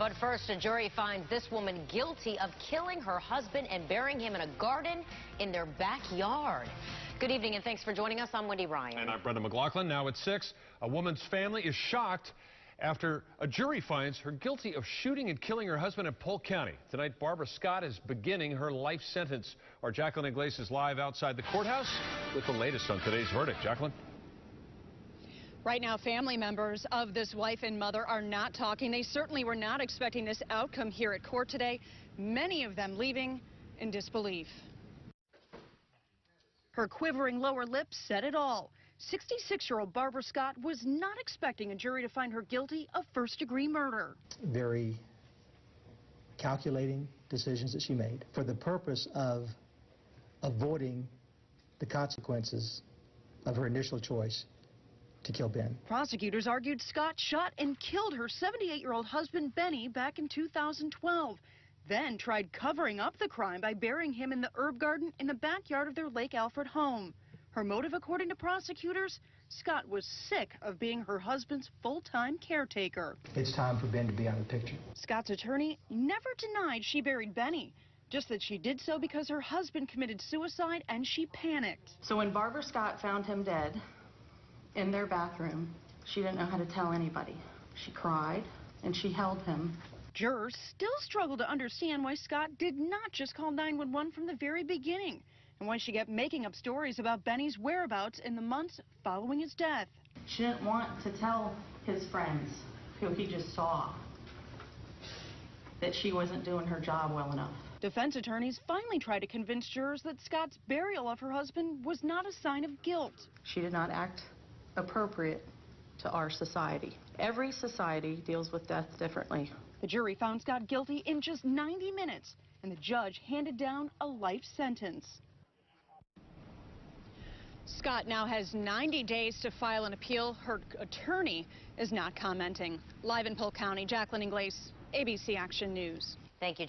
But first, a jury finds this woman guilty of killing her husband and burying him in a garden in their backyard. Good evening and thanks for joining us. I'm Wendy Ryan. And I'm Brenda McLaughlin. Now at 6, a woman's family is shocked after a jury finds her guilty of shooting and killing her husband in Polk County. Tonight, Barbara Scott is beginning her life sentence. Our Jacqueline Iglesias is live outside the courthouse with the latest on today's verdict. Jacqueline? Right now, family members of this wife and mother are not talking. They certainly were not expecting this outcome here at court today, many of them leaving in disbelief. Her quivering lower lip said it all. 66-year-old Barbara Scott was not expecting a jury to find her guilty of first-degree murder. Very calculating decisions that she made for the purpose of avoiding the consequences of her initial choice to kill Ben. Prosecutors argued Scott shot and killed her 78-year-old husband, Benny, back in 2012. Then tried covering up the crime by burying him in the herb garden in the backyard of their Lake Alfred home. Her motive, according to prosecutors, Scott was sick of being her husband's full-time caretaker. It's time for Ben to be out of the picture. Scott's attorney never denied she buried Benny, just that she did so because her husband committed suicide and she panicked. So when Barbara Scott found him dead in their bathroom, she didn't know how to tell anybody. She cried and she held him. Jurors still struggle to understand why Scott did not just call 911 from the very beginning, and why she kept making up stories about Benny's whereabouts in the months following his death. She didn't want to tell his friends, who he just saw, that she wasn't doing her job well enough. Defense attorneys finally tried to convince jurors that Scott's burial of her husband was not a sign of guilt. She did not act appropriate to our society. Every society deals with death differently. The jury found Scott guilty in just 90 minutes, and the judge handed down a life sentence. Scott now has 90 days to file an appeal. Her attorney is not commenting. Live in Polk County, Jacqueline Iglesias, ABC Action News. Thank you.